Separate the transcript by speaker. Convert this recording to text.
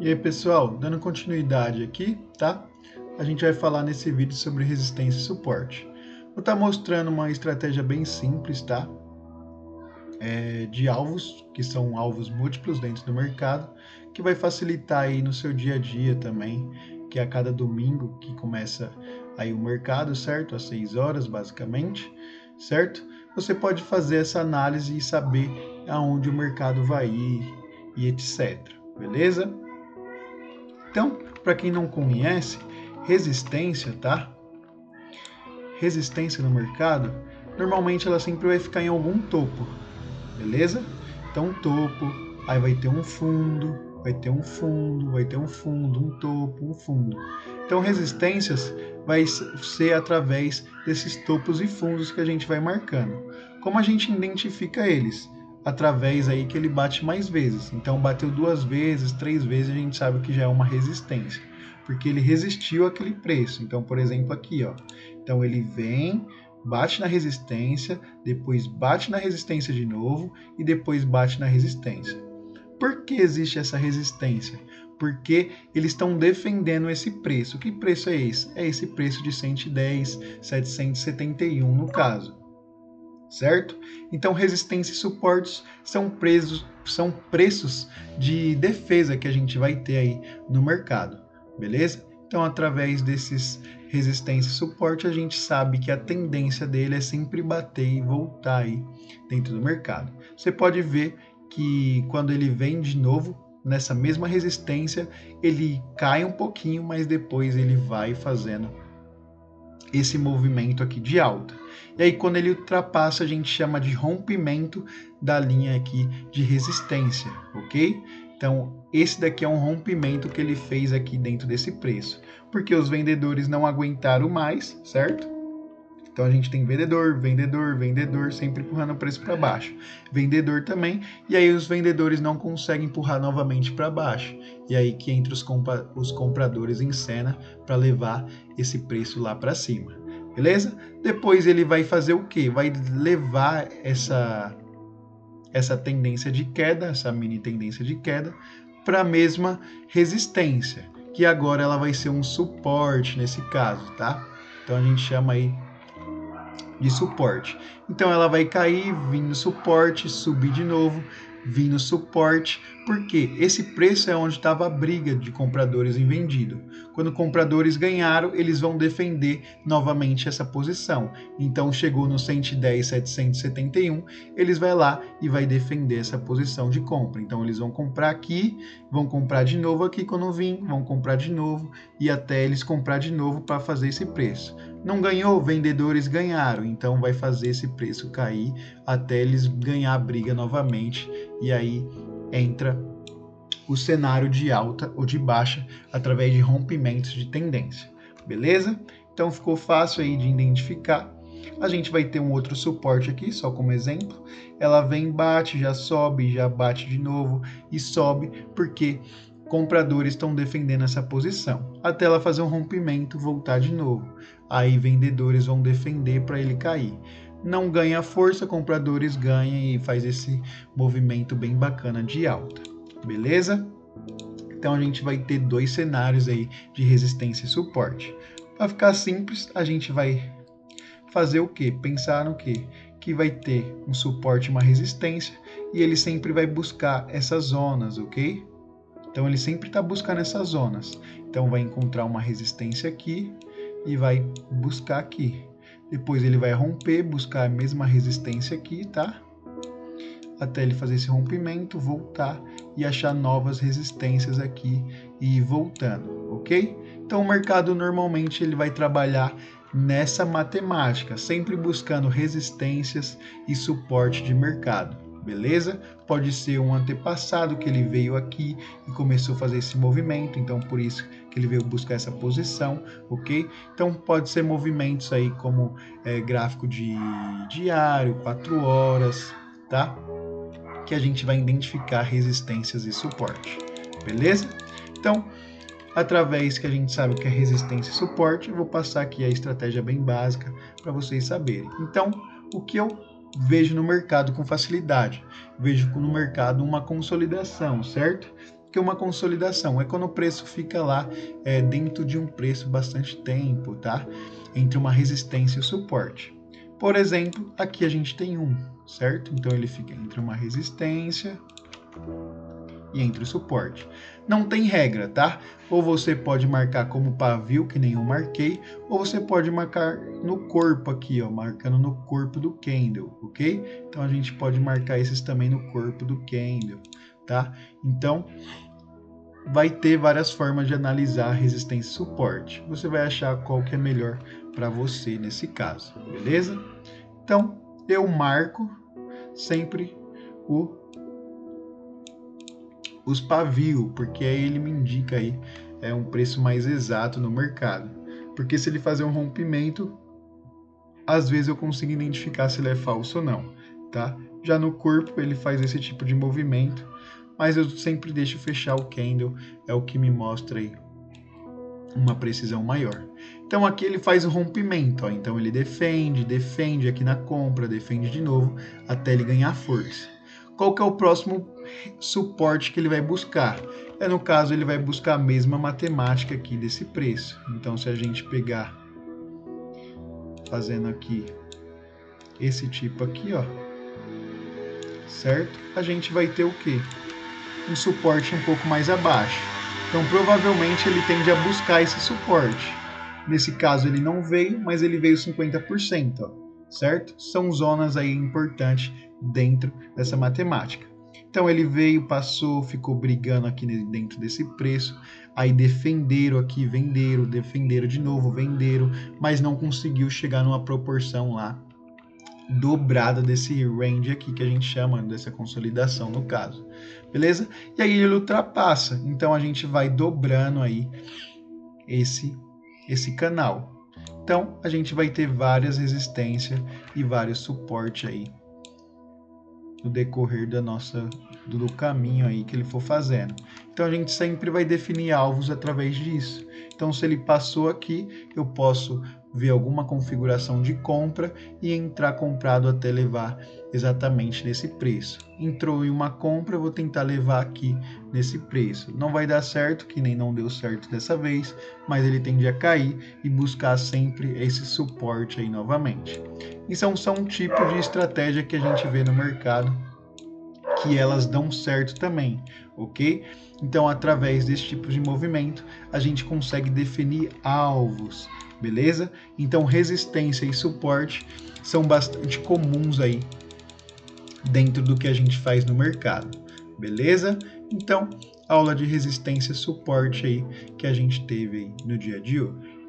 Speaker 1: E aí, pessoal, dando continuidade aqui, tá? A gente vai falar nesse vídeo sobre resistência e suporte. Vou estar mostrando uma estratégia bem simples, tá? De alvos, que são alvos múltiplos dentro do mercado, que vai facilitar aí no seu dia a dia também, que é a cada domingo que começa aí o mercado, certo? Às 6 horas, basicamente, certo? Você pode fazer essa análise e saber aonde o mercado vai ir e etc. Beleza? Então, para quem não conhece, resistência, tá? Resistência no mercado, normalmente ela sempre vai ficar em algum topo, beleza? Então, um topo, aí vai ter um fundo, vai ter um fundo, vai ter um fundo, um topo, um fundo. Então, resistências vai ser através desses topos e fundos que a gente vai marcando. Como a gente identifica eles? Através aí que ele bate mais vezes. Então, bateu 2 vezes, 3 vezes, a gente sabe que já é uma resistência, porque ele resistiu àquele preço. Então, por exemplo, aqui, ó. Então, ele vem, bate na resistência, depois bate na resistência de novo e depois bate na resistência. Por que existe essa resistência? Porque eles estão defendendo esse preço. Que preço é esse? É esse preço de 110,771 no caso, certo? Então, resistência e suportes são preços de defesa que a gente vai ter aí no mercado, beleza? Então, através desses resistência e suporte, a gente sabe que a tendência dele é sempre bater e voltar aí dentro do mercado. Você pode ver que quando ele vem de novo nessa mesma resistência, ele cai um pouquinho, mas depois ele vai fazendo esse movimento aqui de alta. E aí quando ele ultrapassa, a gente chama de rompimento da linha aqui de resistência, ok? Então, esse daqui é um rompimento que ele fez aqui dentro desse preço, porque os vendedores não aguentaram mais, certo? Então a gente tem vendedor, vendedor, vendedor, sempre empurrando o preço para baixo. Vendedor também, e aí os vendedores não conseguem empurrar novamente para baixo. E aí que entra os compradores em cena para levar esse preço lá para cima. Beleza? Depois ele vai fazer o quê? Vai levar essa tendência de queda, essa mini tendência de queda, para a mesma resistência, que agora ela vai ser um suporte nesse caso, tá? Então a gente chama aí de suporte. Então ela vai cair, vir no suporte, subir de novo, vir no suporte, porque esse preço é onde estava a briga de compradores e vendido. Quando compradores ganharam, eles vão defender novamente essa posição. Então chegou no 110,771, eles vai lá e vai defender essa posição de compra. Então eles vão comprar aqui, vão comprar de novo aqui quando vir, vão comprar de novo e até eles comprar de novo para fazer esse preço. Não ganhou, vendedores ganharam, então vai fazer esse preço cair até eles ganhar a briga novamente, e aí entra o cenário de alta ou de baixa através de rompimentos de tendência, beleza? Então ficou fácil aí de identificar. A gente vai ter um outro suporte aqui, só como exemplo. Ela vem, bate, já sobe, já bate de novo e sobe, porque compradores estão defendendo essa posição, até ela fazer um rompimento, voltar de novo. Aí vendedores vão defender para ele cair. Não ganha força, compradores ganham e faz esse movimento bem bacana de alta. Beleza? Então a gente vai ter 2 cenários aí de resistência e suporte. Para ficar simples, a gente vai fazer o quê? Pensar no quê? Que vai ter um suporte e uma resistência e ele sempre vai buscar essas zonas, ok? Então ele sempre está buscando essas zonas. Então vai encontrar uma resistência aqui e vai buscar aqui. Depois ele vai romper, buscar a mesma resistência aqui, tá? Até ele fazer esse rompimento, voltar e achar novas resistências aqui e ir voltando, ok? Então o mercado normalmente ele vai trabalhar nessa matemática, sempre buscando resistências e suporte de mercado, beleza? Pode ser um antepassado que ele veio aqui e começou a fazer esse movimento, então por isso que ele veio buscar essa posição, ok? Então pode ser movimentos aí como gráfico de diário, 4 horas, tá? Que a gente vai identificar resistências e suporte, beleza? Então, através que a gente sabe o que é resistência e suporte, eu vou passar aqui a estratégia bem básica para vocês saberem. Então, o que eu vejo no mercado com facilidade? Vejo no mercado uma consolidação, certo? que uma consolidação? É quando o preço fica lá dentro de um preço bastante tempo, tá? Entre uma resistência e o suporte. Por exemplo, aqui a gente tem um, certo? Então ele fica entre uma resistência e entre o suporte. Não tem regra, tá? Ou você pode marcar como pavio, que nem eu marquei, ou você pode marcar no corpo aqui, ó, marcando no corpo do candle, ok? Então a gente pode marcar esses também no corpo do candle, tá? Então vai ter várias formas de analisar resistência e suporte. Você vai achar qual que é melhor para você nesse caso, beleza? Então eu marco sempre os pavios, porque aí ele me indica aí um preço mais exato no mercado. Porque se ele fazer um rompimento, às vezes eu consigo identificar se ele é falso ou não, tá? Já no corpo ele faz esse tipo de movimento, mas eu sempre deixo fechar o candle, é o que me mostra aí uma precisão maior. Então aqui ele faz o rompimento, ó, então ele defende aqui na compra, defende de novo, até ele ganhar força. Qual que é o próximo suporte que ele vai buscar? No caso, ele vai buscar a mesma matemática aqui desse preço. Então, se a gente pegar, fazendo aqui, esse tipo aqui, ó, certo? A gente vai ter o quê? Um suporte um pouco mais abaixo. Então, provavelmente, ele tende a buscar esse suporte. Nesse caso, ele não veio, mas ele veio 50%, ó, certo? São zonas aí importantes dentro dessa matemática. Então ele veio, passou, ficou brigando aqui dentro desse preço, aí defenderam aqui, venderam, defenderam de novo, venderam, mas não conseguiu chegar numa proporção lá dobrada desse range aqui que a gente chama dessa consolidação no caso, beleza? E aí ele ultrapassa, então a gente vai dobrando aí esse canal. Então a gente vai ter várias resistências e vários suportes aí no decorrer do caminho aí que ele for fazendo. Então a gente sempre vai definir alvos através disso. Então se ele passou aqui, eu posso ver alguma configuração de compra e entrar comprado até levar exatamente nesse preço. Entrou em uma compra, eu vou tentar levar aqui nesse preço. Não vai dar certo, que nem não deu certo dessa vez, mas ele tende a cair e buscar sempre esse suporte aí novamente. Isso são um tipo de estratégia que a gente vê no mercado que elas dão certo também, ok? Então, através desse tipo de movimento, a gente consegue definir alvos, beleza? Então, resistência e suporte são bastante comuns aí dentro do que a gente faz no mercado, beleza? Então, aula de resistência e suporte aí que a gente teve aí no dia de hoje.